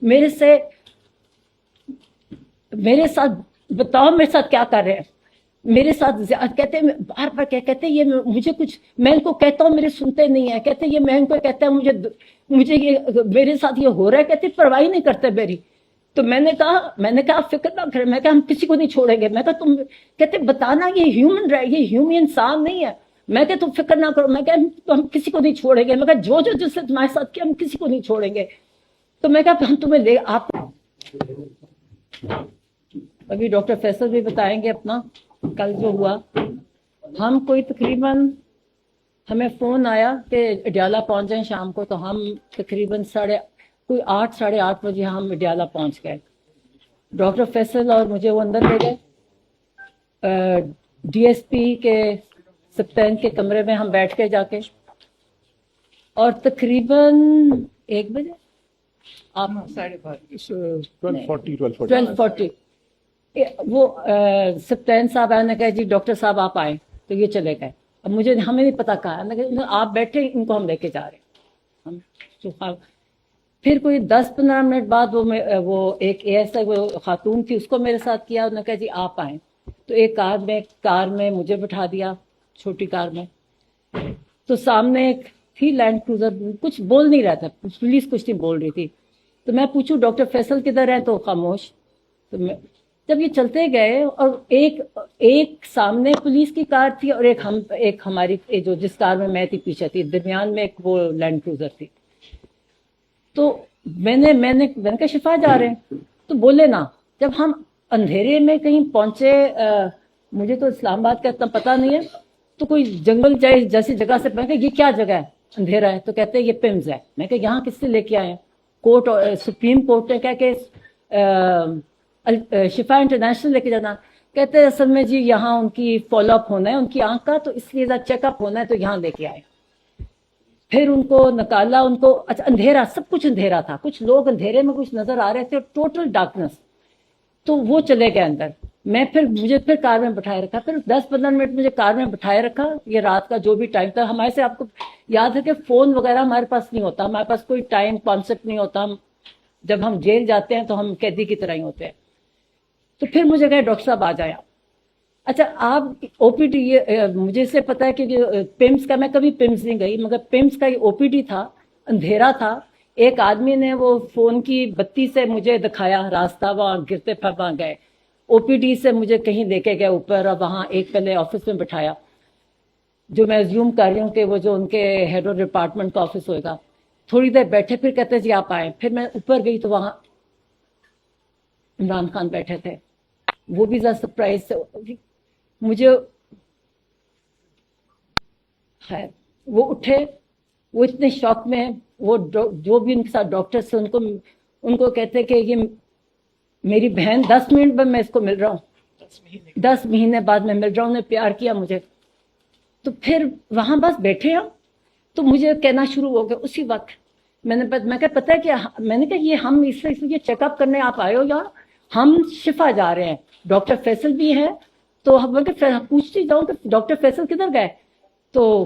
میرے ساتھ بتاؤ میرے ساتھ کیا کر رہے ہیں، میرے ساتھ کہتے ہیں بار بار کہتے ہیں یہ مجھے کچھ، میں ان کو کہتا ہوں میرے سنتے نہیں ہیں، کہتے ہیں یہ میں ان کو کہتا ہے مجھے یہ میرے ساتھ یہ ہو رہا ہے، کہتے پرواہ نہیں کرتے میری. تو میں نے کہا آپ فکر نہ کریں، میں کہا ہم کسی کو نہیں چھوڑیں گے. میں کہا تم کہتے بتانا یہ ہیومن رائٹ، یہ ہیومن انسان نہیں ہے. میں کہ تم فکر نہ کرو، میں کہ ہم کسی کو نہیں چھوڑیں گے. میں کہا جو جس سے تمہارے ساتھ کیا ہم کسی کو نہیں چھوڑیں گے. تو میں کہا ہم تمہیں لے آپ ابھی ڈاکٹر فیصل بھی بتائیں گے اپنا کل جو ہوا. ہم کوئی تقریباً ہمیں فون آیا کہ اڈیالہ پہنچ جائیں شام کو، تو ہم تقریباً 8 ساڑھے 8 بجے ہم اڈیالہ پہنچ گئے. ڈاکٹر فیصل اور مجھے وہ اندر لے گئے ڈی ایس پی کے سپتین کے کمرے میں، ہم بیٹھ کے جا کے، اور تقریباً 1 بجے آپ 12:40 وہ سپتین صاحب آئے، نے کہا جی ڈاکٹر صاحب آپ آئیں، تو یہ چلے گئے. اب ہمیں نہیں پتا کہا، آپ بیٹھے ان کو ہم لے کے جا رہے ہیں. پھر کوئی 10-15 منٹ بعد وہ ایک ایسا وہ خاتون تھی، اس کو میرے ساتھ کیا، انہوں نے کہا جی آپ آئیں. تو ایک کار میں مجھے بٹھا دیا، چھوٹی کار میں. تو سامنے ایک تھی لینڈ کروزر، کچھ بول نہیں رہا تھا، پولیس کچھ نہیں بول رہی تھی. تو میں پوچھوں ڈاکٹر فیصل کدھر ہے، تو خاموش. تو جب یہ چلتے گئے، اور ایک سامنے پولیس کی کار تھی، اور ایک ہماری جس کار میں تھی پیچھے تھی، درمیان میں ایک وہ لینڈ کروزر تھی. تو میں نے کہا شفا جا رہے ہیں. تو بولے نا، جب ہم اندھیرے میں کہیں پہنچے، مجھے تو اسلام آباد کا اتنا پتہ نہیں ہے، تو کوئی جنگل جیسی جگہ سے میں کہا یہ کیا جگہ ہے، اندھیرا ہے. تو کہتے ہیں یہ پمز ہے. میں کہا یہاں کس سے لے کے آئے ہیں؟ کورٹ، سپریم کورٹ نے کہا کہ شفا انٹرنیشنل لے کے جانا. کہتے ہیں اصل میں جی یہاں ان کی فالو اپ ہونا ہے ان کی آنکھ کا، تو اس لیے چیک اپ ہونا ہے، تو یہاں لے کے آئے. پھر ان کو نکالا، ان کو اچھا اندھیرا، سب کچھ اندھیرا تھا، کچھ لوگ اندھیرے میں کچھ نظر آ رہے تھے، ٹوٹل ڈارکنس. تو وہ چلے گئے اندر. مجھے پھر کار میں بٹھائے رکھا، پھر 10-15 منٹ مجھے کار میں بٹھائے رکھا. یہ رات کا جو بھی ٹائم تھا، ہمارے سے آپ کو یاد ہے کہ فون وغیرہ ہمارے پاس نہیں ہوتا، ہمارے پاس کوئی ٹائم کانسیپٹ نہیں ہوتا. جب ہم جیل جاتے ہیں تو ہم قیدی کی طرح ہی ہوتے ہیں. تو پھر مجھے کہا ڈاکٹر صاحب آ جائیں. اچھا آپ او پی ڈی، مجھے سے پتا ہے کہ پمس کا، میں کبھی پمس نہیں گئی، مگر پمس کا یہ او پی ڈی تھا، اندھیرا تھا. ایک آدمی نے وہ فون کی بتی سے مجھے دکھایا راستہ، وہاں گرتے پھر وہاں گئے. او پی ڈی سے مجھے کہیں لے کے گئے اوپر، اور وہاں ایک پہلے آفس میں بٹھایا، جو میں زیوم کر رہی ہوں کہ وہ جو ان کے ہیڈ آف ڈپارٹمنٹ کا آفس ہوئے گا. تھوڑی دیر بیٹھے، پھر کہتے جی آپ آئیں. پھر میں اوپر گئی تو وہاں عمران خان بیٹھے تھے. وہ بھی ذرا سرپرائز سے مجھے، خیر وہ اٹھے، وہ اتنے شوق میں، وہ جو بھی ان کے ساتھ ڈاکٹر سے ان کو کہتے کہ یہ میری بہن، 10 منٹ میں اس کو مل رہا ہوں، 10 مہینے بعد میں مل رہا ہوں. نے پیار کیا مجھے. تو پھر وہاں بس بیٹھے ہم. تو مجھے کہنا شروع ہو گیا اسی وقت. میں کہا پتہ ہے کہ میں نے کہا یہ ہم اس لیے چیک اپ کرنے آپ آئے ہو، یا ہم شفا جا رہے ہیں، ڈاکٹر فیصل بھی ہے. تو میں پوچھتی جاؤں کہ ڈاکٹر فیصل کدھر گئے. تو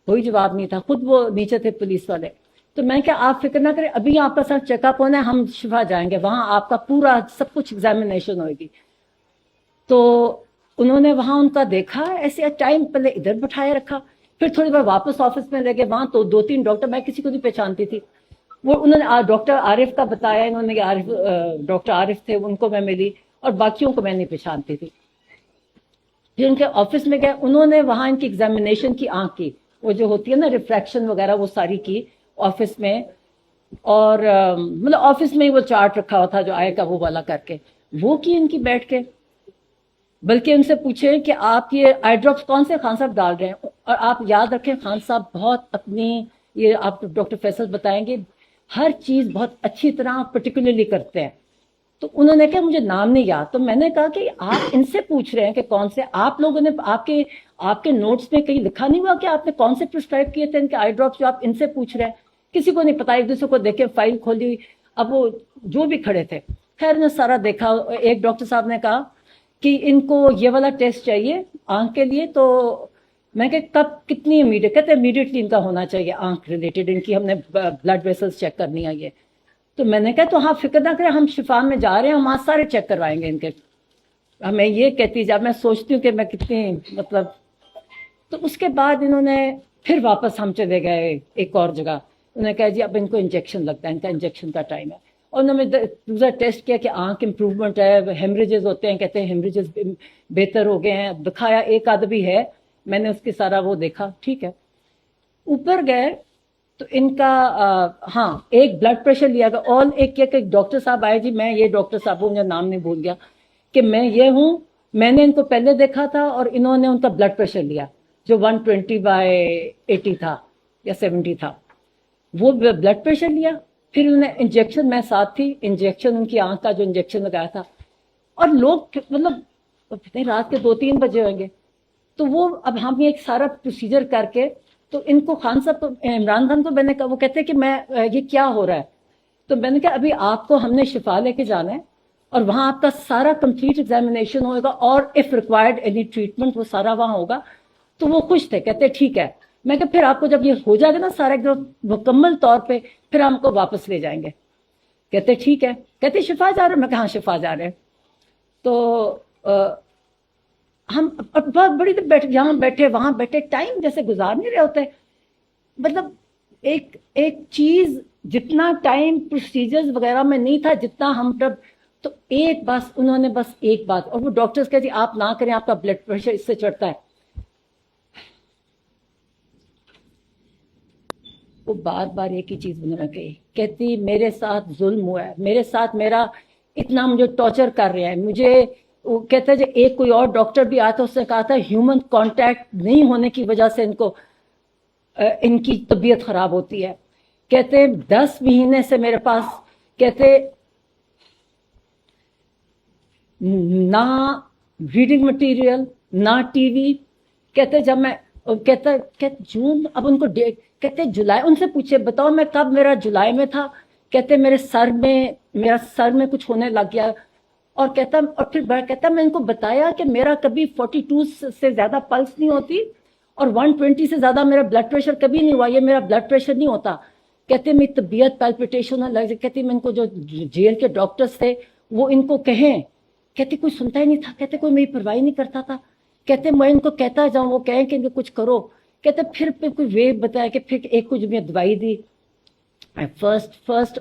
کوئی جواب نہیں تھا، خود وہ نیچے تھے پولیس والے. تو میں کہا آپ فکر نہ کریں، ابھی آپ کا ساتھ چیک اپ ہونا ہے، ہم شفا جائیں گے، وہاں آپ کا پورا سب کچھ ایگزامینیشن ہوئے گی. تو انہوں نے وہاں ان کا دیکھا، ایسے ٹائم پہلے ادھر بٹھائے رکھا، پھر تھوڑی بار واپس آفس میں لے گئے. وہاں تو 2-3 ڈاکٹر، میں کسی کو نہیں پہچانتی تھی. وہ انہوں نے ڈاکٹر عارف کا بتایا، انہوں نے ڈاکٹر عارف تھے، ان کو میں ملی، اور باقیوں کو میں نہیں پہچانتی تھی. پھر ان کے آفس میں گئے، انہوں نے وہاں ان کی ایگزامینیشن کی، آنکھ کی وہ جو ہوتی ہے نا ریفریکشن وغیرہ، وہ ساری کی آفس میں. اور مطلب آفس میں ہی وہ چارٹ رکھا ہوا تھا جو آئے گا وہ والا کر کے، وہ کی ان کی بیٹھ کے. بلکہ ان سے پوچھے کہ آپ یہ آئی ڈراپس کون سے خان صاحب ڈال رہے ہیں. اور آپ یاد رکھیں خان صاحب بہت اپنی، یہ آپ ڈاکٹر فیصل بتائیں گے، ہر چیز بہت اچھی طرح پرٹیکولرلی کرتے ہیں. تو انہوں نے کہا مجھے نام نہیں یاد. تو میں نے کہا کہ آپ ان سے پوچھ رہے ہیں کہ کون سے، آپ لوگوں نے آپ کے نوٹس میں کہیں لکھا نہیں ہوا کہ آپ نے کون سے پرسکرائب کیے تھے ان کے آئی ڈراپس جو آپ ان سے پوچھ رہے ہیں. کسی کو نہیں پتا، ایک دوسرے کو دیکھے، فائل کھولی. اب وہ جو بھی کھڑے تھے، خیر نے سارا دیکھا. ایک ڈاکٹر صاحب نے کہا کہ ان کو یہ والا ٹیسٹ چاہیے آنکھ کے لیے. تو میں کہ کب، کتنی امیڈیٹ؟ کہتے امیڈیٹلی ان کا ہونا چاہیے آنکھ ریلیٹڈ، ان کی ہم نے بلڈ ویسلز چیک کرنی ہے یہ. تو میں نے کہا تو ہاں فکر نہ کریں، ہم شفا میں جا رہے ہیں، ہم وہاں سارے چیک کروائیں گے ان کے. میں یہ کہتی جب میں سوچتی ہوں کہ میں کتنی مطلب. تو اس کے بعد انہوں نے پھر واپس ہم چلے گئے ایک اور جگہ. انہوں نے کہا جی اب ان کو انجیکشن لگتا ہے، ان کا انجیکشن کا ٹائم ہے. اور انہوں نے دوسرا ٹیسٹ کیا کہ آنکھ امپروومنٹ ہے، ہیمریجز ہوتے ہیں، کہتے ہیں ہیمریجز بہتر ہو گئے ہیں. دکھایا ایک آدھ بھی ہے، میں نے اس کی سارا وہ دیکھا، ٹھیک ہے. اوپر گئے تو ان کا ہاں ایک بلڈ پریشر لیا گیا. اور ایک ڈاکٹر صاحب آئے، جی میں یہ ڈاکٹر صاحب مجھے نام نہیں بھول گیا، کہ میں یہ ہوں، میں نے ان کو پہلے دیکھا تھا اور انہوں نے ان کا بلڈ پریشر لیا جو 120/80 تھا یا 70 تھا، وہ بلڈ پریشر لیا. پھر انہوں نے انجیکشن، میں ساتھ تھی، انجیکشن ان کی آنکھ کا جو انجیکشن لگایا تھا. اور لوگ مطلب رات کے 2-3 بجے ہوئیں گے. تو وہ اب ہم ایک سارا پروسیجر کر کے تو ان کو خان صاحب کو، عمران خان کو میں نے کہا، وہ کہتے ہیں کہ میں یہ کیا ہو رہا ہے. تو میں نے کہا ابھی آپ کو ہم نے شفا لے کے جانا ہے اور وہاں آپ کا سارا کمپلیٹ ایگزامینیشن ہوگا اور اف ریکوائرڈ اینی ٹریٹمنٹ وہ سارا وہاں ہوگا. تو وہ خوش تھے، کہتے ٹھیک ہے. میں کہ پھر آپ کو جب یہ ہو جائے گا نا سارا ایک دم مکمل طور پہ، پھر ہم کو واپس لے جائیں گے. کہتے ٹھیک ہے. کہتے شفا جا رہے ہیں؟ میں کہا ہاں شفا جا رہے ہیں. تو ہم بہت بڑی دیر بیٹھے، یہاں بیٹھے وہاں بیٹھے، ٹائم جیسے گزار نہیں رہے ہوتے. مطلب ایک چیز جتنا ٹائم پروسیجرز وغیرہ میں نہیں تھا جتنا ہم جب. تو ایک بس انہوں نے بس ایک بات، اور وہ ڈاکٹرز کہتے ہیں آپ نہ کریں، آپ کا بلڈ پریشر اس سے چڑھتا ہے. وہ بار بار ایک ہی چیز انہوں نے کہی، کہتی میرے ساتھ ظلم ہوا ہے، میرے ساتھ میرا اتنا مجھے ٹارچر کر رہے ہیں. مجھے وہ کہتا ہے جو ایک کوئی اور ڈاکٹر بھی آیا تھا، اس نے کہا تھا ہیومن کانٹیکٹ نہیں ہونے کی وجہ سے ان کی طبیعت خراب ہوتی ہے. کہتے 10 مہینے سے میرے پاس، کہتے نہ ریڈنگ مٹیریل نہ ٹی وی. کہتے جب میں کہتے جون، اب ان کو کہتے جولائی، ان سے پوچھے بتاؤ میں کب، میرا جولائی میں تھا. کہتے میرا سر میں کچھ ہونے لگ گیا. اور کہتا، اور پھر کہتا میں ان کو بتایا کہ میرا کبھی 42 سے زیادہ پلس نہیں ہوتی اور 120 سے زیادہ میرا بلڈ پریشر کبھی نہیں ہوا، یہ میرا بلڈ پریشر نہیں ہوتا. کہتے میری طبیعت پیلپیٹیشن لگ جائے. کہتے میں ان کو جو جیل کے ڈاکٹرز تھے وہ ان کو کہیں، کہتے کوئی سنتا ہی نہیں تھا. کہتے کوئی میری پرواہ نہیں کرتا تھا. کہتے میں ان کو کہتا جاؤں، وہ کہیں کہ کچھ کرو. کہتے پھر کوئی وے بتایا کہ پھر ایک کچھ میں دوائی دی. 1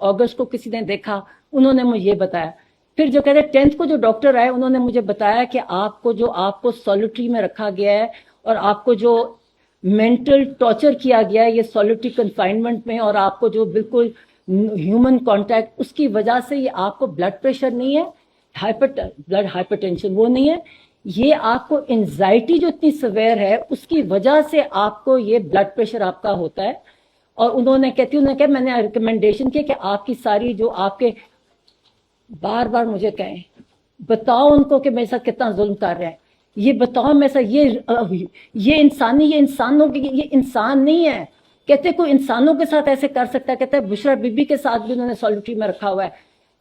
اگست کو کسی نے دیکھا، انہوں نے مجھے یہ بتایا. پھر جو کہتے 10th کو جو ڈاکٹر آئے انہوں نے مجھے بتایا کہ آپ کو سولیٹری میں رکھا گیا ہے اور آپ کو جو مینٹل ٹارچر کیا گیا ہے یہ سولیٹری کنفائنمنٹ میں، اور آپ کو جو بالکل ہیومن کانٹیکٹ، اس کی وجہ سے یہ آپ کو بلڈ پریشر نہیں ہے، بلڈ ہائپر ٹینشن وہ نہیں ہے، یہ آپ کو انزائٹی جو اتنی سویر ہے اس کی وجہ سے آپ کو یہ بلڈ پریشر آپ کا ہوتا ہے. اور انہوں نے کہا میں نے ریکمنڈیشن کی کہ آپ کی ساری جو آپ کے، بار بار مجھے کہیں بتاؤ ان کو کہ میرے ساتھ کتنا ظلم کر رہے ہیں، یہ بتاؤ میرے ساتھ یہ انسانوں کی، یہ انسان نہیں ہے. کہتے کوئی انسانوں کے ساتھ ایسے کر سکتا ہے. کہتے بشرا بی بی کے ساتھ بھی انہوں نے سولیٹری میں رکھا ہوا ہے.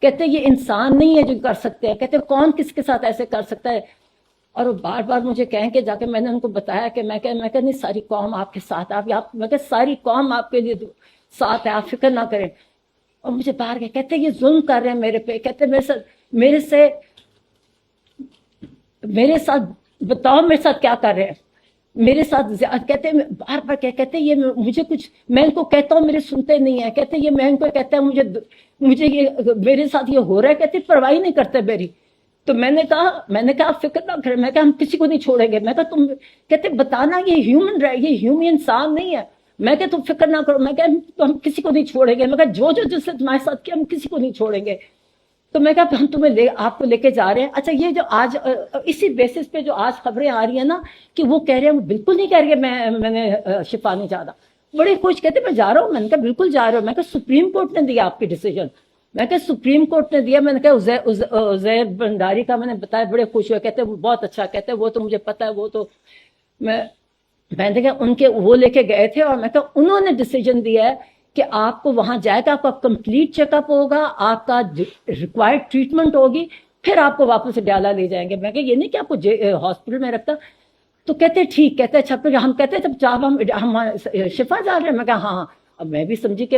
کہتے یہ انسان نہیں ہے جو کر سکتے ہیں. کہتے کون کس کے ساتھ ایسے کر سکتا ہے. اور وہ بار بار مجھے کہیں کہ جا کے میں نے ان کو بتایا کہ میں کہ نہیں ساری قوم آپ کے ساتھ، میں کہ ساری قوم آپ کے لیے ساتھ ہے، آپ فکر نہ کریں. اور مجھے باہر گئے، کہتے یہ ظلم کر رہے ہیں میرے پہ. کہتے میرے ساتھ بتاؤ میرے ساتھ کیا کر رہے ہیں میرے ساتھ. کہتے بار بار کہتے یہ مجھے کچھ، میں ان کو کہتا ہوں میرے سنتے نہیں ہیں. کہتے یہ میں ان کو کہتا ہوں مجھے یہ میرے ساتھ یہ ہو رہا ہے. کہتے پرواہ نہیں کرتے میری. تو میں نے کہا آپ فکر نہ کریں. میں کہا ہم کسی کو نہیں چھوڑیں گے. میں کہا تم، کہتے بتانا یہ ہیومن انسان نہیں ہے. میں کہ تم فکر نہ کرو. میں کہ ہم کسی کو نہیں چھوڑیں گے. میں کہا جو جس نے تمہارے ساتھ کیا ہم کسی کو نہیں چھوڑیں گے. تو میں کہا ہم آپ کو لے کے جا رہے ہیں. اچھا یہ جو آج اسی بیسس پہ جو آج خبریں آ رہی ہیں نا کہ وہ کہہ رہے ہیں، وہ بالکل نہیں کہہ رہے میں نے شفا نہیں چاہتا. بڑے خوش، کہتے میں جا رہا ہوں. میں نے کہا بالکل جا رہا ہوں. میں کہا سپریم کورٹ نے دیا آپ کی ڈیسیجن. میں کہا سپریم کورٹ نے دیا. میں نے کہا عزیر بنڈاری کا میں نے بتایا، بڑے خوش ہوئے. کہتے وہ بہت اچھا. کہتے وہ تو مجھے پتا ہے، وہ تو میں نے کہا ان کے وہ لے کے گئے تھے. اور میں کہا انہوں نے ڈیسیجن دیا ہے کہ آپ کو وہاں جائے گا، آپ کا کمپلیٹ چیک اپ ہوگا، آپ کا ریکوائرڈ ٹریٹمنٹ ہوگی، پھر آپ کو واپس ڈیالہ لے جائیں گے. میں کہا یہ نہیں کہ آپ کو ہاسپٹل میں رکھتا. تو کہتے ٹھیک. کہتے اچھا پھر ہم کہتے جب ہم شفا جا رہے ہیں. میں کہا ہاں. اب میں بھی سمجھی کہ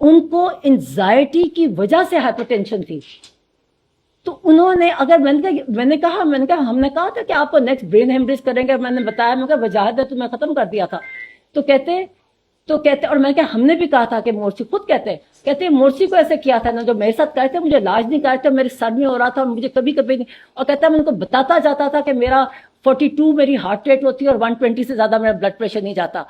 ان کو انزائٹی کی وجہ سے ہائپر ٹینشن تھی. تو انہوں نے اگر میں نے کہا ہم نے کہا تھا کہ آپ کو نیکسٹ برین ہیمریج کریں گے, میں نے بتایا, میں کہا وجاہت ہے تو میں ختم کر دیا تھا. تو کہتے اور میں کہا ہم نے بھی کہا تھا کہ مورسی خود کہتے مورسی کو ایسے کیا تھا نا, جو میرے ساتھ کہتے مجھے علاج نہیں کر تھے, میرے سر میں ہو رہا تھا اور مجھے کبھی نہیں, اور کہتا میں ان کو بتاتا جاتا تھا کہ میرا 42 میری ہارٹ ریٹ ہوتی ہے اور 120 سے زیادہ میرا بلڈ پریشر نہیں جاتا.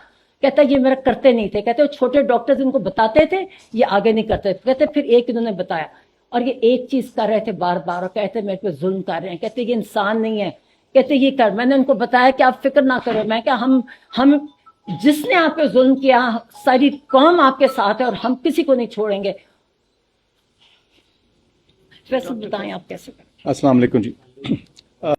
کہتا یہ میرا کرتے نہیں تھے. کہتے چھوٹے ڈاکٹرز ان کو بتاتے تھے, یہ آگے نہیں کرتے. کہتے پھر ایک انہوں نے بتایا اور یہ ایک چیز کر رہے تھے بار بار, اور کہتے میرے پہ ظلم کر رہے ہیں, کہتے یہ انسان نہیں ہے, کہتے یہ کر. میں نے ان کو بتایا کہ آپ فکر نہ کرو, میں کہ ہم جس نے آپ پہ ظلم کیا ساری قوم آپ کے ساتھ ہے اور ہم کسی کو نہیں چھوڑیں گے. ویسے بتائیں آپ کیسے کریں. السلام علیکم جی.